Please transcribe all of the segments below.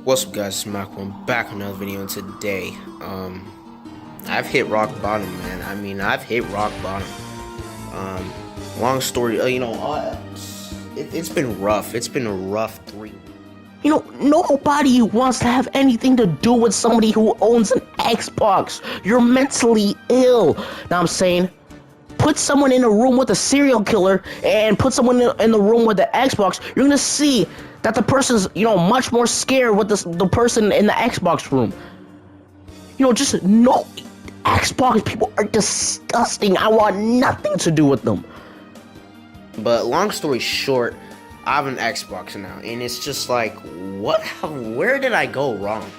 What's up, guys? It's Marco. I'm back with another video, and today, I've hit rock bottom, man. I've hit rock bottom. Long story, it's been rough. It's been a rough 3 weeks. Nobody wants to have anything to do with somebody who owns an Xbox. You're mentally ill. Now I'm saying, put someone in a room with a serial killer and put someone in the room with the Xbox, you're gonna see that the person's, much more scared with the person in the Xbox room. Just no, Xbox people are disgusting. I want nothing to do with them. But long story short, I have an Xbox now, and it's just like, where did I go wrong?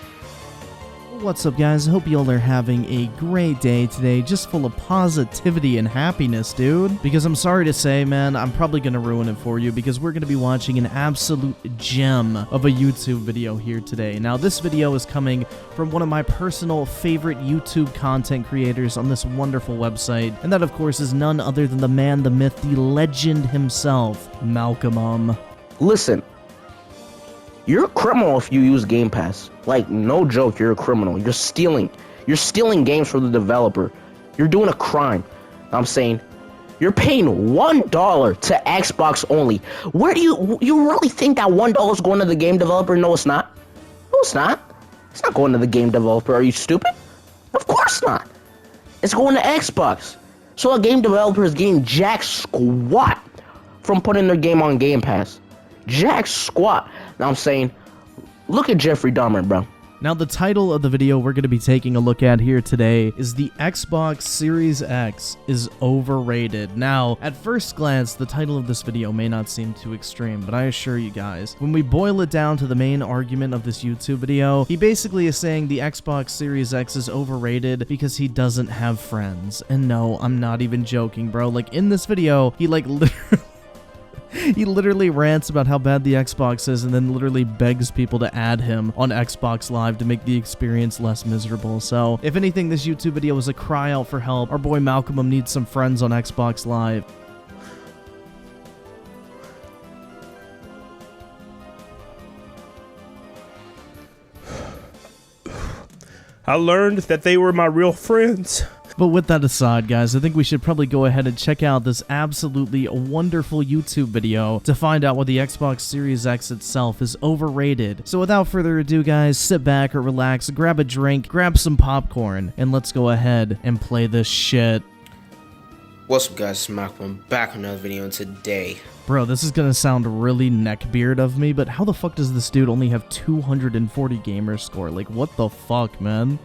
What's up, guys? I hope y'all are having a great day today, just full of positivity and happiness, dude. Because I'm sorry to say, man, I'm probably gonna ruin it for you, because we're gonna be watching an absolute gem of a YouTube video here today. Now, this video is coming from one of my personal favorite YouTube content creators on this wonderful website, and that, of course, is none other than the man, the myth, the legend himself, Malcolm. Listen, you're a criminal if you use Game Pass. Like, no joke, you're a criminal. You're stealing. You're stealing games from the developer. You're doing a crime. I'm saying, you're paying $1 to Xbox only. Where do you really think that $1 is going to the game developer? No, it's not. No, it's not. It's not going to the game developer. Are you stupid? Of course not. It's going to Xbox. So a game developer is getting jack squat from putting their game on Game Pass. Jack squat. Now I'm saying, look at Jeffrey Dahmer, bro. Now, the title of the video we're going to be taking a look at here today is the Xbox Series X is overrated. Now, at first glance, the title of this video may not seem too extreme, but I assure you guys, when we boil it down to the main argument of this YouTube video, he basically is saying the Xbox Series X is overrated because he doesn't have friends. And no, I'm not even joking, bro. Like, in this video, he literally rants about how bad the Xbox is and then literally begs people to add him on Xbox Live to make the experience less miserable. So, if anything, this YouTube video is a cry out for help. Our boy Malcolm needs some friends on Xbox Live. I learned that they were my real friends. But with that aside, guys, I think we should probably go ahead and check out this absolutely wonderful YouTube video to find out why the Xbox Series X itself is overrated. So without further ado, guys, sit back or relax, grab a drink, grab some popcorn, and let's go ahead and play this shit. What's up, guys? It's Marco. I'm back with another video, and today, Bro, this is gonna sound really neckbeard of me, but how the fuck does this dude only have 240 gamer score? Like, what the fuck, man?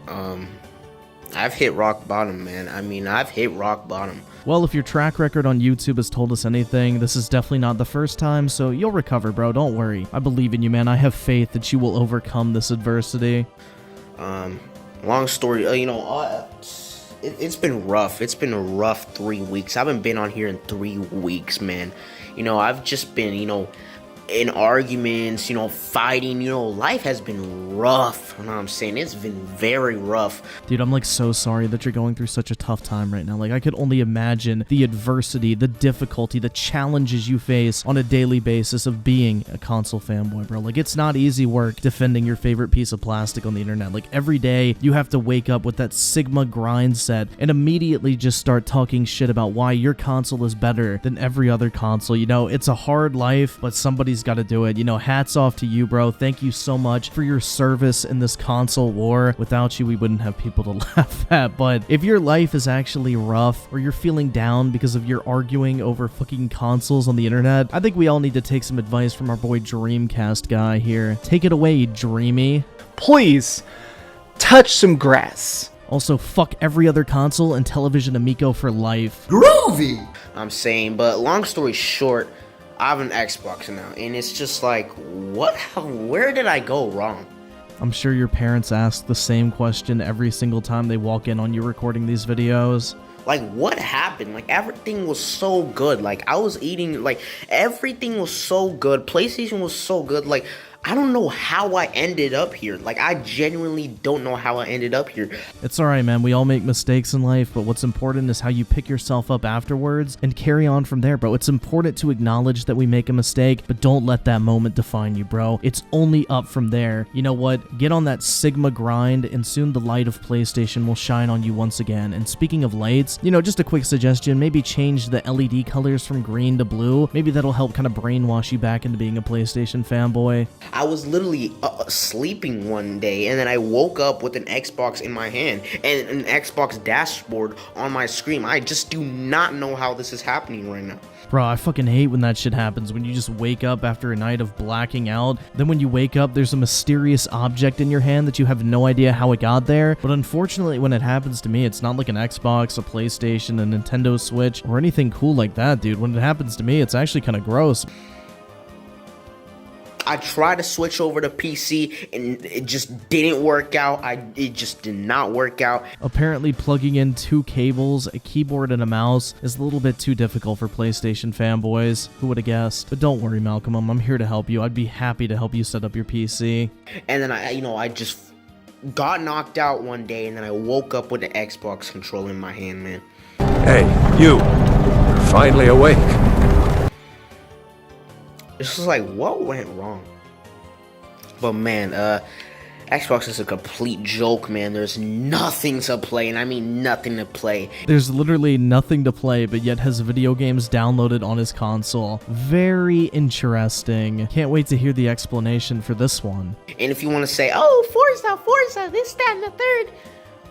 I've hit rock bottom, man. I've hit rock bottom. Well, if your track record on YouTube has told us anything, this is definitely not the first time, so you'll recover, bro. Don't worry. I believe in you, man. I have faith that you will overcome this adversity. Long story, it's been rough. It's been a rough 3 weeks. I haven't been on here in 3 weeks, man. I've just been, in arguments, fighting, life has been rough. You know what I'm saying? It's been very rough. Dude, I'm like so sorry that you're going through such a tough time right now. Like, I could only imagine the adversity, the difficulty, the challenges you face on a daily basis of being a console fanboy, bro. Like, it's not easy work defending your favorite piece of plastic on the internet. Like, every day you have to wake up with that Sigma grind set and immediately just start talking shit about why your console is better than every other console. It's a hard life, but somebody's got to do it. Hats off to you, bro. Thank you so much for your service in this console war. Without you, we wouldn't have people to laugh at. But if your life is actually rough, or you're feeling down because of your arguing over fucking consoles on the internet, I think we all need to take some advice from our boy Dreamcast guy here. Take it away, Dreamy. Please, touch some grass. Also, fuck every other console and television amico for life. Groovy! I'm saying, but long story short, I have an Xbox now, and it's just like, where did I go wrong? I'm sure your parents ask the same question every single time they walk in on you recording these videos. Like, what happened? Like, everything was so good. Like, I was eating, like, everything was so good. PlayStation was so good. Like, I don't know how I ended up here. Like, I genuinely don't know how I ended up here. It's alright, man. We all make mistakes in life, but what's important is how you pick yourself up afterwards and carry on from there, bro. It's important to acknowledge that we make a mistake, but don't let that moment define you, bro. It's only up from there. You know what? Get on that Sigma grind, and soon the light of PlayStation will shine on you once again. And speaking of lights, you know, just a quick suggestion, maybe change the LED colors from green to blue. Maybe that'll help kind of brainwash you back into being a PlayStation fanboy. I was literally sleeping one day, and then I woke up with an Xbox in my hand and an Xbox dashboard on my screen. I just do not know how this is happening right now. Bro, I fucking hate when that shit happens, when you just wake up after a night of blacking out. Then when you wake up, there's a mysterious object in your hand that you have no idea how it got there. But unfortunately, when it happens to me, it's not like an Xbox, a PlayStation, a Nintendo Switch, or anything cool like that, dude. When it happens to me, it's actually kind of gross. I tried to switch over to PC and it just didn't work out. It just did not work out. Apparently plugging in 2 cables, a keyboard, and a mouse is a little bit too difficult for PlayStation fanboys. Who would have guessed? But don't worry, Malcolm, I'm here to help you. I'd be happy to help you set up your PC. And then I just got knocked out one day, and then I woke up with the Xbox controller in my hand, man. Hey, you're finally awake. It's just like, what went wrong? But man, Xbox is a complete joke, man. There's nothing to play, and I mean nothing to play. There's literally nothing to play, but yet has video games downloaded on his console. Very interesting. Can't wait to hear the explanation for this one. And if you want to say, oh, Forza, this, that, and the third.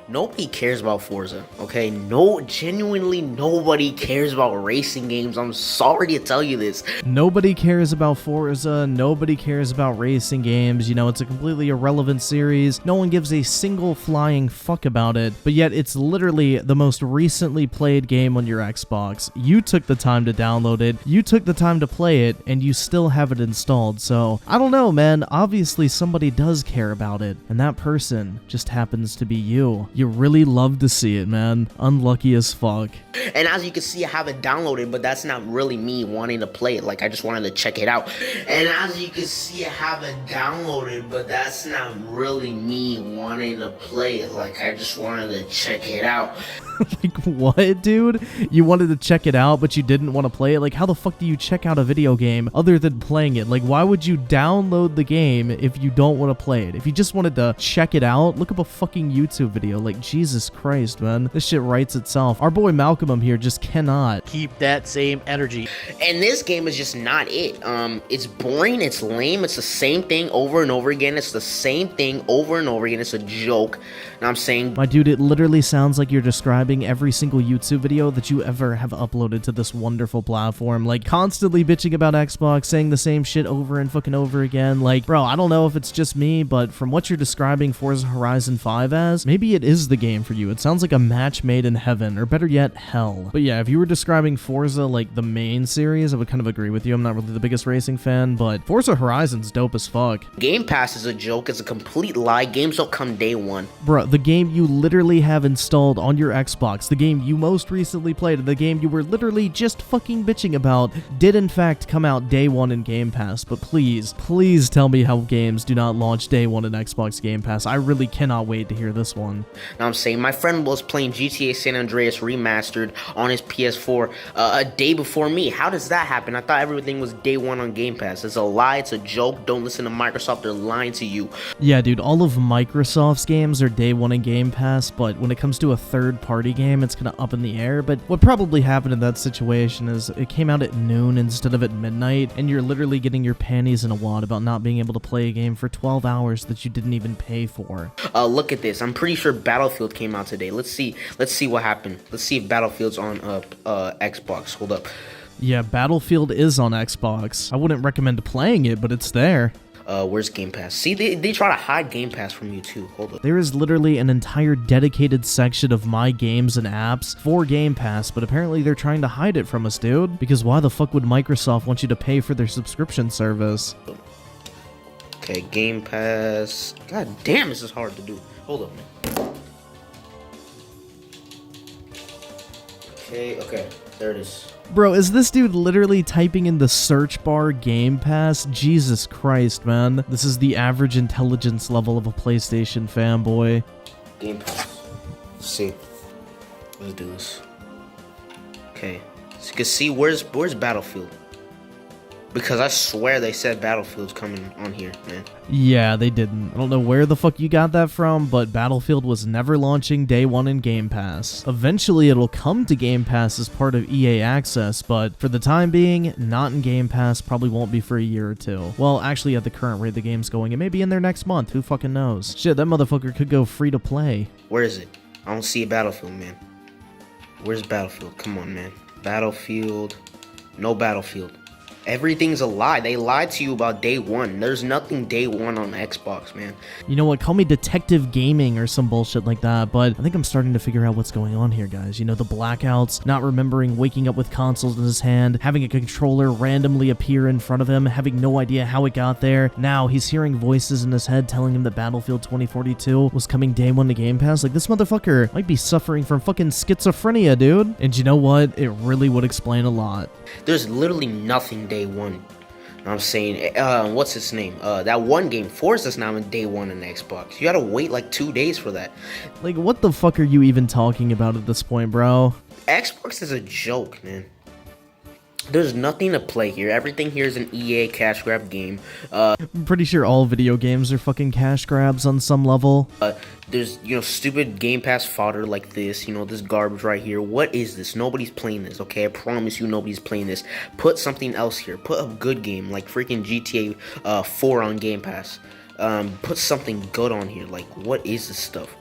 Nobody cares about Forza, okay? No, genuinely nobody cares about racing games. I'm sorry to tell you this. Nobody cares about Forza. Nobody cares about racing games. You know, it's a completely irrelevant series. No one gives a single flying fuck about it. But yet, it's literally the most recently played game on your Xbox. You took the time to download it. You took the time to play it, and you still have it installed. So, I don't know, man. Obviously, somebody does care about it. And that person just happens to be you. You really love to see it, man. Unlucky as fuck. And as you can see, I have it downloaded, but that's not really me wanting to play it. Like, I just wanted to check it out. And as you can see, I have it downloaded, but that's not really me wanting to play it. Like, I just wanted to check it out. Like, what, dude? You wanted to check it out, but you didn't want to play it? Like, how the fuck do you check out a video game other than playing it? Like, why would you download the game if you don't want to play it? If you just wanted to check it out, look up a fucking YouTube video. Like, Jesus Christ, man. This shit writes itself. Our boy Malcolm here just cannot keep that same energy. And this game is just not it. It's boring, it's lame, it's the same thing over and over again. It's the same thing over and over again. It's a joke. And I'm saying, my dude, it literally sounds like you're describing every single YouTube video that you ever have uploaded to this wonderful platform. Like, constantly bitching about Xbox, saying the same shit over and fucking over again. Like, bro, I don't know if it's just me, but from what you're describing Forza Horizon 5 as, maybe it is the game for you. It sounds like a match made in heaven, or better yet, hell. But yeah, if you were describing Forza like the main series, I would kind of agree with you. I'm not really the biggest racing fan, but Forza Horizon's dope as fuck. Game Pass is a joke. It's a complete lie. Games don't come day one. Bro, the game you literally have installed on your Xbox, the game you most recently played, the game you were literally just fucking bitching about, did in fact come out day one in Game Pass. But please, please tell me how games do not launch day one in Xbox Game Pass. I really cannot wait to hear this one. Now I'm saying, my friend was playing GTA San Andreas Remastered on his PS4 a day before me. How does that happen? I thought everything was day one on Game Pass. It's a lie. It's a joke. Don't listen to Microsoft. They're lying to you. Yeah, dude, all of Microsoft's games are day one in Game Pass, but when it comes to a third-party game, it's kind of up in the air. But what probably happened in that situation is it came out at noon instead of at midnight, and you're literally getting your panties in a wad about not being able to play a game for 12 hours that you didn't even pay for. Look at this. I'm pretty sure Battlefield came out today. Let's see what happened. Let's see if Battlefield's on Xbox. Hold up. Yeah, Battlefield is on Xbox. I wouldn't recommend playing it, but it's there. Where's Game Pass? See, they try to hide Game Pass from you too. Hold up. There is literally an entire dedicated section of my games and apps for Game Pass, but apparently they're trying to hide it from us, dude. Because why the fuck would Microsoft want you to pay for their subscription service? Okay, Game Pass. God damn, this is hard to do. Hold up, man. Okay, there it is. Bro, is this dude literally typing in the search bar Game Pass? Jesus Christ, man. This is the average intelligence level of a PlayStation fanboy. Game Pass. Let's see. Let's do this. Okay. So you can see where's Battlefield. Because I swear they said Battlefield's coming on here, man. Yeah, they didn't. I don't know where the fuck you got that from, but Battlefield was never launching day one in Game Pass. Eventually, it'll come to Game Pass as part of EA Access, but for the time being, not in Game Pass, probably won't be for a year or two. Well, actually, at the current rate the game's going, it may be in there next month. Who fucking knows? Shit, that motherfucker could go free to play. Where is it? I don't see a Battlefield, man. Where's Battlefield? Come on, man. Battlefield. No Battlefield. Everything's a lie. They lied to you about day one. There's nothing day one on Xbox, man. You know what? Call me Detective Gaming or some bullshit like that, but I think I'm starting to figure out what's going on here, guys. You know, the blackouts, not remembering waking up with consoles in his hand, having a controller randomly appear in front of him, having no idea how it got there. Now he's hearing voices in his head telling him that Battlefield 2042 was coming day one to Game Pass. Like, this motherfucker might be suffering from fucking schizophrenia, dude. And you know what? It really would explain a lot. There's literally nothing day one. I'm saying, what's its name? That one game, Forza's now in day one on Xbox. You gotta wait like 2 days for that. Like, what the fuck are you even talking about at this point, bro? Xbox is a joke, man. There's nothing to play here. Everything here is an EA cash grab game. I'm pretty sure all video games are fucking cash grabs on some level. There's, stupid Game Pass fodder like this, this garbage right here. What is this? Nobody's playing this, okay? I promise you nobody's playing this. Put something else here. Put a good game like freaking GTA 4 on Game Pass. Put something good on here. Like, what is this stuff?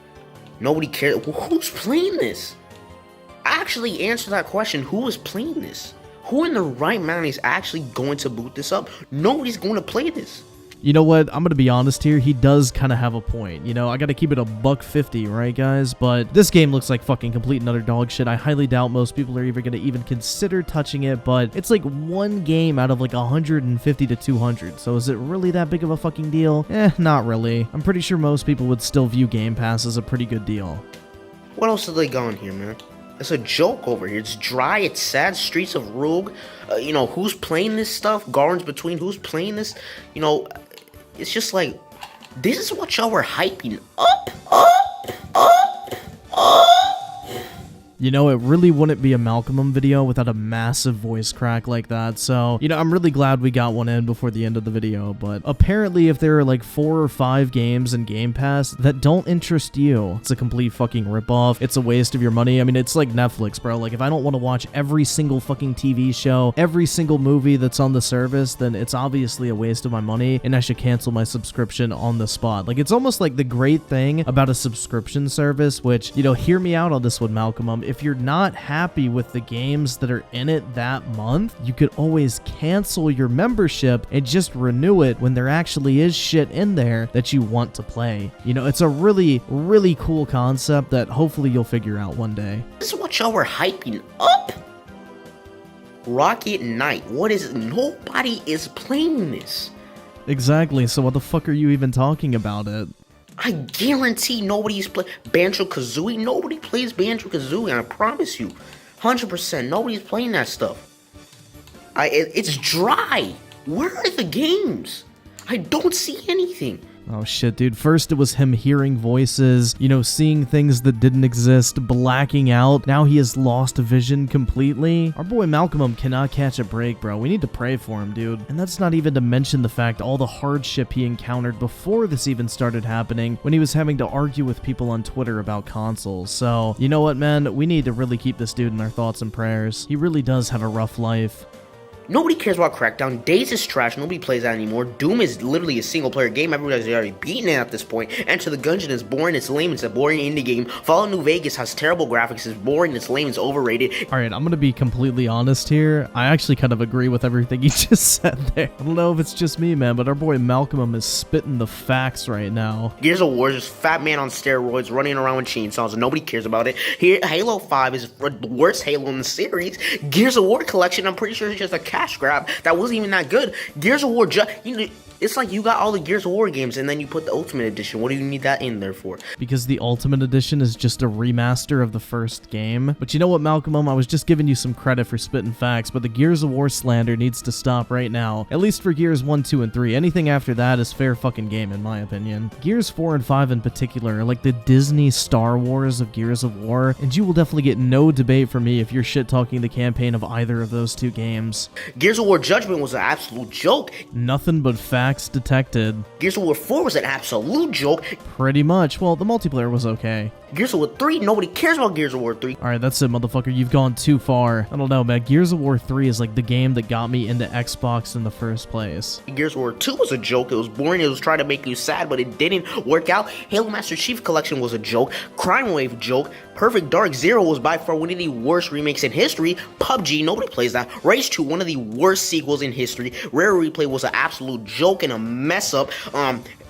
Nobody cares. Who's playing this? I actually answered that question. Who is playing this? Who in the right mind is actually going to boot this up? Nobody's going to play this. You know what? I'm gonna be honest here. He does kind of have a point. I gotta keep it $1.50, right, guys? But this game looks like fucking complete and utter dog shit. I highly doubt most people are even consider touching it. But it's like one game out of like 150 to 200. So is it really that big of a fucking deal? Not really. I'm pretty sure most people would still view Game Pass as a pretty good deal. What else have they got on here, man? It's a joke over here. It's dry. It's sad. Streets of Rogue. Who's playing this stuff? Gardens Between. Who's playing this? It's just like, this is what y'all were hyping up. It really wouldn't be a Malcolm video without a massive voice crack like that. So, I'm really glad we got one in before the end of the video. But apparently, if there are like 4 or 5 games in Game Pass that don't interest you, it's a complete fucking ripoff. It's a waste of your money. I mean, it's like Netflix, bro. Like, if I don't want to watch every single fucking TV show, every single movie that's on the service, then it's obviously a waste of my money, and I should cancel my subscription on the spot. Like, it's almost like the great thing about a subscription service, which, hear me out on this one, Malcolm. If you're not happy with the games that are in it that month, you could always cancel your membership and just renew it when there actually is shit in there that you want to play. It's a really, really cool concept that hopefully you'll figure out one day. This is what y'all were hyping up. Rocket Knight. What is it? Nobody is playing this. Exactly. So what the fuck are you even talking about it? I guarantee nobody's playing Banjo-Kazooie. Nobody plays Banjo-Kazooie, I promise you. 100%. Nobody's playing that stuff. It's dry. Where are the games? I don't see anything. Oh shit, dude. First it was him hearing voices, seeing things that didn't exist, blacking out. Now he has lost vision completely. Our boy Malcolm cannot catch a break, bro. We need to pray for him, dude. And that's not even to mention the fact all the hardship he encountered before this even started happening, when he was having to argue with people on Twitter about consoles. So, you know what, man? We need to really keep this dude in our thoughts and prayers. He really does have a rough life. Nobody cares about Crackdown. Days is trash. Nobody plays that anymore. Doom is literally a single-player game. Everybody's already beaten it at this point. Enter the Gungeon is boring. It's lame. It's a boring indie game. Fallout New Vegas has terrible graphics. It's boring. It's lame. It's overrated. Alright, I'm gonna be completely honest here. I actually kind of agree with everything you just said there. I don't know if it's just me, man, but our boy Malcolm is spitting the facts right now. Gears of War is just fat man on steroids running around with chainsaws and nobody cares about it. Here, Halo 5 is the worst Halo in the series. Gears of War collection, I'm pretty sure it's just a cash grab that wasn't even that good. Gears of War, it's like you got all the Gears of War games and then you put the Ultimate Edition. What do you need that in there for? Because the Ultimate Edition is just a remaster of the first game. But you know what, Malcolm? I was just giving you some credit for spitting facts, but the Gears of War slander needs to stop right now. At least for Gears 1, 2, and 3. Anything after that is fair fucking game, in my opinion. Gears 4 and 5 in particular are like the Disney Star Wars of Gears of War, and you will definitely get no debate from me if you're shit-talking the campaign of either of those two games. Gears of War Judgment was an absolute joke. Nothing but facts detected. Gears of War 4 was an absolute joke. Pretty much. Well, the multiplayer was okay. Gears of War 3, nobody cares about Gears of War 3. Alright, that's it, motherfucker. You've gone too far. I don't know, man. Gears of War 3 is like the game that got me into Xbox in the first place. Gears of War 2 was a joke. It was boring. It was trying to make you sad, but it didn't work out. Halo Master Chief Collection was a joke. Crime Wave joke. Perfect Dark Zero was by far one of the worst remakes in history. PUBG, nobody plays that. Rage 2, one of the worst sequels in history. Rare Replay was an absolute joke and a mess up.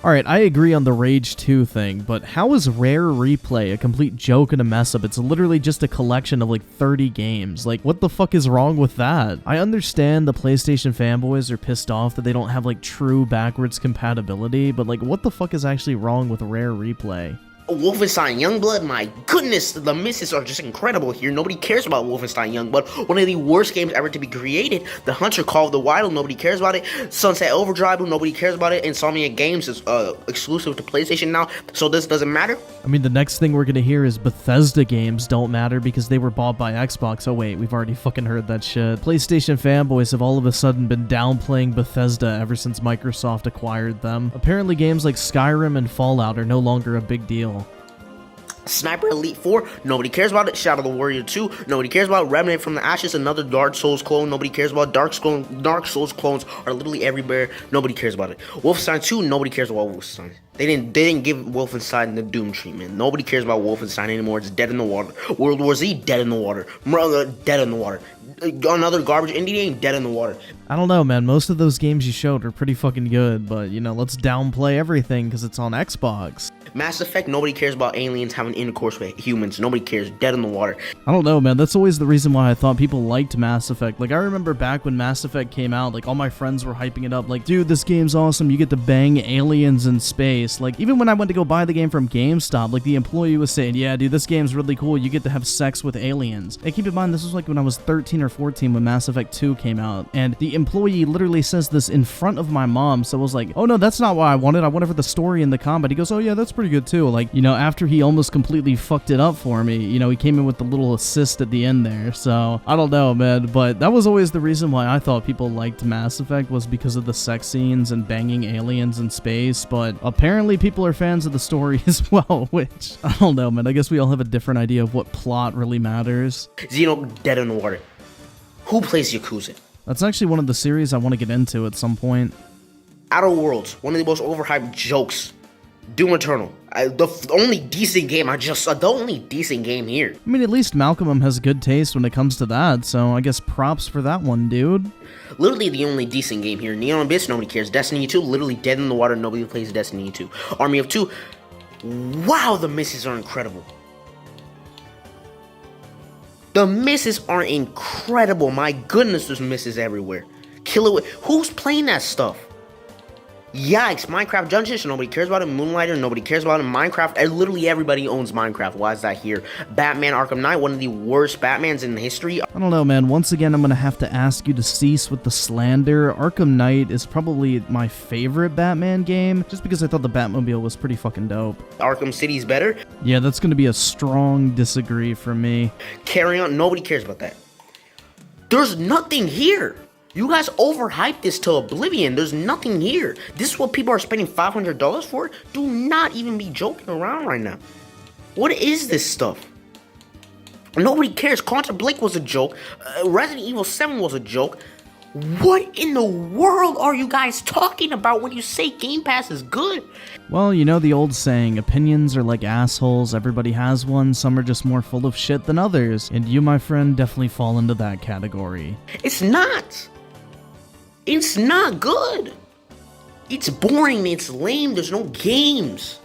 Alright, I agree on the Rage 2 thing, but how is Rare Replay a complete joke and a mess up? It's literally just a collection of like 30 games. Like, what the fuck is wrong with that? I understand the PlayStation fanboys are pissed off that they don't have like true backwards compatibility, but like, what the fuck is actually wrong with Rare Replay? Wolfenstein Youngblood, my goodness, the misses are just incredible here. Nobody cares about Wolfenstein Youngblood, one of the worst games ever to be created. The Hunter Call of the Wild, nobody cares about it. Sunset Overdrive, nobody cares about it. Insomniac Games is exclusive to PlayStation now, so this doesn't matter. I mean, the next thing we're gonna hear is Bethesda games don't matter because they were bought by Xbox. Oh wait, we've already fucking heard that shit. PlayStation fanboys have all of a sudden been downplaying Bethesda ever since Microsoft acquired them. Apparently games like Skyrim and Fallout are no longer a big deal. Sniper Elite 4, nobody cares about it. Shadow of the Warrior 2, nobody cares about. Remnant from the Ashes, another Dark Souls clone, nobody cares about. Dark Souls clones are literally everywhere, nobody cares about it. Wolfenstein 2, nobody cares about Wolfenstein. They didn't give Wolfenstein the Doom treatment. Nobody cares about Wolfenstein anymore. It's dead in the water. World War Z, dead in the water. Dead in the water. Another garbage indie game, dead in the water. I don't know, man. Most of those games you showed are pretty fucking good, but, you know, let's downplay everything because it's on Xbox. Mass Effect, nobody cares about aliens having intercourse with humans. Nobody cares. Dead in the water. I don't know, man. That's always the reason why I thought people liked Mass Effect. Like, I remember back when Mass Effect came out, like, all my friends were hyping it up. Like, dude, this game's awesome. You get to bang aliens in space. Like, even when I went to go buy the game from GameStop, like, the employee was saying, yeah, dude, this game's really cool. You get to have sex with aliens. And keep in mind, this was like when I was 13 or 14 when Mass Effect 2 came out. And the employee literally says this in front of my mom. So I was like, oh, no, that's not what I wanted. I wanted for the story and the combat. He goes, oh, yeah, that's pretty good, too. Like, you know, after he almost completely fucked it up for me, you know, he came in with the little assist at the end there. So, I don't know, man, but that was always the reason why I thought people liked Mass Effect was because of the sex scenes and banging aliens in space, but apparently people are fans of the story as well, which, I don't know, man, I guess we all have a different idea of what plot really matters. Xeno, dead in the water. Who plays Yakuza? That's actually one of the series I want to get into at some point. Outer Worlds, one of the most overhyped jokes. Doom Eternal, the only decent game the only decent game here. I mean, at least Malcolm has good taste when it comes to that, so I guess props for that one, dude. Literally the only decent game here. Neon Abyss, nobody cares. Destiny 2, literally dead in the water, nobody plays Destiny 2. Army of 2, wow, the misses are incredible. The misses are incredible. My goodness, there's misses everywhere. Kill it. Who's playing that stuff? Yikes, Minecraft Dungeons, nobody cares about it. Moonlighter, nobody cares about it. Minecraft, literally everybody owns Minecraft. Why is that here? Batman Arkham Knight, one of the worst Batmans in history. I don't know, man. Once again, I'm going to have to ask you to cease with the slander. Arkham Knight is probably my favorite Batman game, just because I thought the Batmobile was pretty fucking dope. Arkham City's better. Yeah, that's going to be a strong disagree from me. Carry On, nobody cares about that. There's nothing here. You guys overhyped this to oblivion. There's nothing here. This is what people are spending $500 for? Do not even be joking around right now. What is this stuff? Nobody cares. Quantum Blake was a joke. Resident Evil 7 was a joke. What in the world are you guys talking about when you say Game Pass is good? Well, you know the old saying, opinions are like assholes, everybody has one, some are just more full of shit than others, and you, my friend, definitely fall into that category. It's not. It's not good. It's boring, it's lame, there's no games.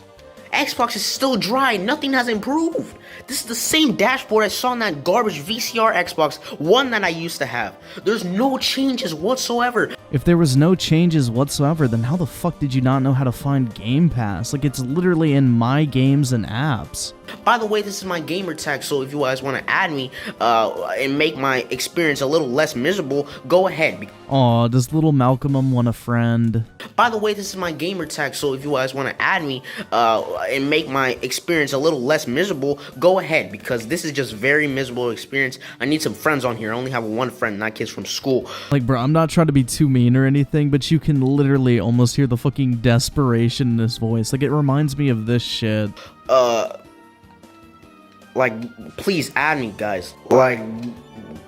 Xbox is still dry. Nothing has improved. This is the same dashboard I saw on that garbage VCR Xbox One that I used to have. There's no changes whatsoever. If there was no changes whatsoever, then how the fuck did you not know how to find Game Pass? Like, it's literally in My Games and Apps. By the way, this is my gamer tag, so if you guys want to add me and make my experience a little less miserable, go ahead. Aw, does little Malcolm want a friend? By the way, this is my gamer tag, so if you guys want to add me and make my experience a little less miserable, go ahead, because this is just very miserable experience. I need some friends on here. I only have one friend, not kids from school. Like, bro, I'm not trying to be too mean or anything, but you can literally almost hear the fucking desperation in his voice. Like, it reminds me of this shit. Like, please add me, guys. Like,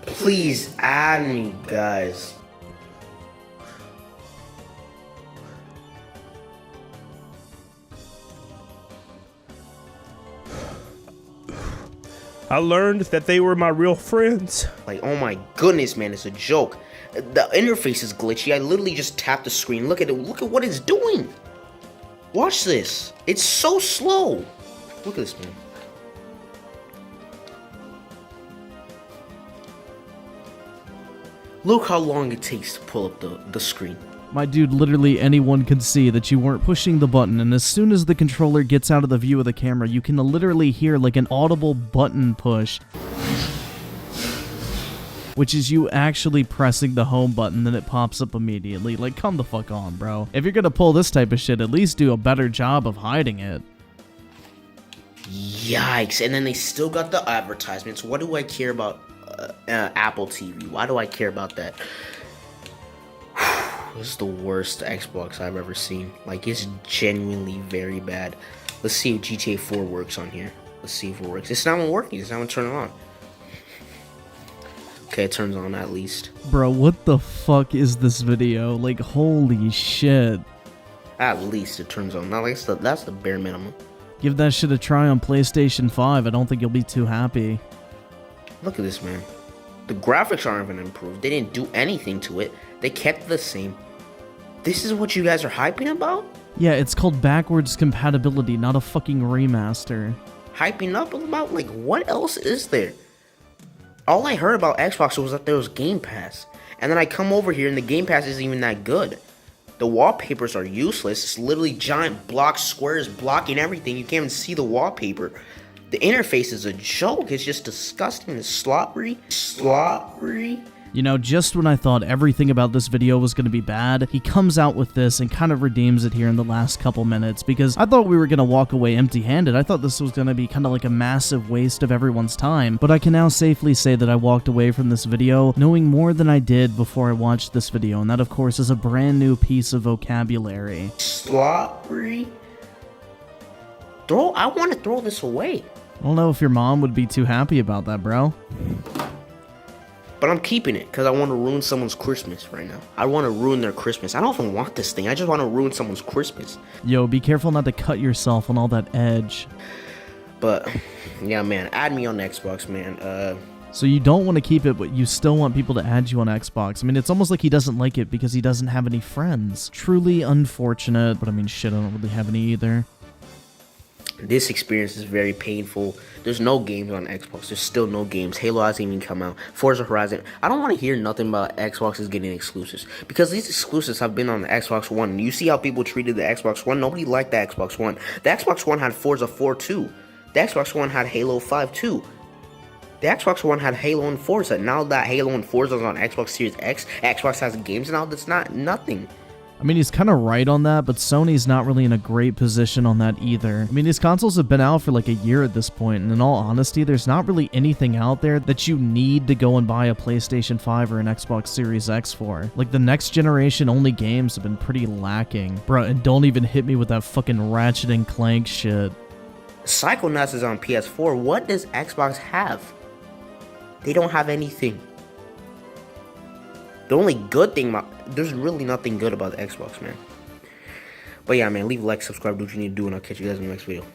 please add me, guys. I learned that they were my real friends. Like, oh my goodness, man, it's a joke. The interface is glitchy. I literally just tapped the screen. Look at it. Look at what it's doing. Watch this. It's so slow. Look at this, man. Look how long it takes to pull up the screen. My dude, literally anyone could see that you weren't pushing the button, and as soon as the controller gets out of the view of the camera, you can literally hear like an audible button push, which is you actually pressing the home button, then it pops up immediately. Like, come the fuck on, bro. If you're gonna pull this type of shit, at least do a better job of hiding it. Yikes. And then they still got the advertisements. What do I care about Apple TV? Why do I care about that? This is the worst Xbox I've ever seen. Like, it's genuinely very bad. Let's see if GTA 4 works on here. Let's see if it works. It's not working. It's not gonna turn it on. Okay, it turns on at least. Bro, what the fuck is this video? Like, holy shit. At least it turns on. Now, like, that's the bare minimum. Give that shit a try on PlayStation 5. I don't think you'll be too happy. Look at this, man. The graphics aren't even improved. They didn't do anything to it. They kept the same. This is what you guys are hyping about? Yeah, it's called backwards compatibility, not a fucking remaster. Hyping up about? Like, what else is there? All I heard about Xbox was that there was Game Pass. And then I come over here and the Game Pass isn't even that good. The wallpapers are useless. It's literally giant block squares blocking everything. You can't even see the wallpaper. The interface is a joke. It's just disgusting. It's slobbery. You know, just when I thought everything about this video was going to be bad, he comes out with this and kind of redeems it here in the last couple minutes, because I thought we were going to walk away empty-handed. I thought this was going to be kind of like a massive waste of everyone's time, but I can now safely say that I walked away from this video knowing more than I did before I watched this video, and that, of course, is a brand new piece of vocabulary. Slobbery? I want to throw this away. I don't know if your mom would be too happy about that, bro. But I'm keeping it because I want to ruin someone's Christmas right now. I want to ruin their Christmas. I don't even want this thing. I just want to ruin someone's Christmas. Yo, be careful not to cut yourself on all that edge. But, yeah, man. Add me on Xbox, man. So you don't want to keep it, but you still want people to add you on Xbox. I mean, it's almost like he doesn't like it because he doesn't have any friends. Truly unfortunate, but I mean, shit, I don't really have any either. This experience is very painful. There's no games on Xbox. There's still no games. Halo hasn't even come out. Forza Horizon. I don't want to hear nothing about Xbox is getting exclusives, because these exclusives have been on the Xbox One. You see how people treated the Xbox One? Nobody liked the Xbox One. The Xbox One had Forza 4 too. The Xbox One had Halo 5 too. The Xbox One had Halo and Forza. Now that Halo and Forza is on Xbox Series X, Xbox has games now. That's nothing. I mean, he's kind of right on that, but Sony's not really in a great position on that either. I mean, these consoles have been out for like a year at this point, and in all honesty, there's not really anything out there that you need to go and buy a PlayStation 5 or an Xbox Series X for. Like, the next generation only games have been pretty lacking. Bruh, and don't even hit me with that fucking Ratchet and Clank shit. Psychonauts is on PS4. What does Xbox have? They don't have anything. The only good thing there's really nothing good about the Xbox, man. But yeah, man, leave a like, subscribe, do what you need to do, and I'll catch you guys in the next video.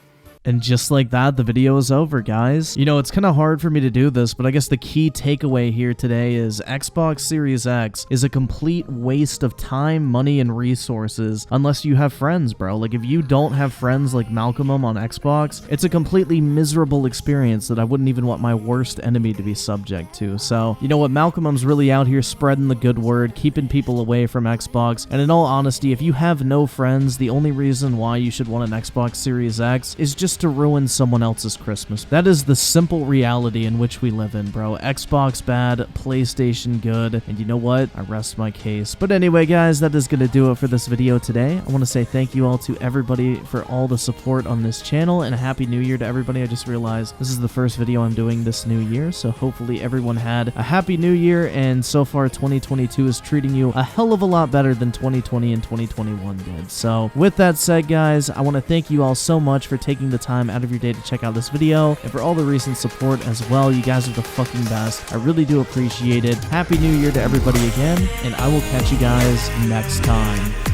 And just like that, the video is over, guys. You know, it's kind of hard for me to do this, but I guess the key takeaway here today is Xbox Series X is a complete waste of time, money, and resources unless you have friends, bro. Like, if you don't have friends like Malcolm on Xbox, it's a completely miserable experience that I wouldn't even want my worst enemy to be subject to. So, you know what? Malcolm's really out here spreading the good word, keeping people away from Xbox, and in all honesty, if you have no friends, the only reason why you should want an Xbox Series X is just to ruin someone else's Christmas. That is the simple reality in which we live in, bro. Xbox bad, PlayStation good, and you know what? I rest my case. But anyway, guys, that is going to do it for this video today. I want to say thank you all to everybody for all the support on this channel, and a happy new year to everybody. I just realized this is the first video I'm doing this new year, so hopefully everyone had a happy new year, and so far 2022 is treating you a hell of a lot better than 2020 and 2021 did. So with that said, guys, I want to thank you all so much for taking the time out of your day to check out this video, and for all the recent support as well. You guys are the fucking best. I really do appreciate it. Happy New Year to everybody again, and I will catch you guys next time.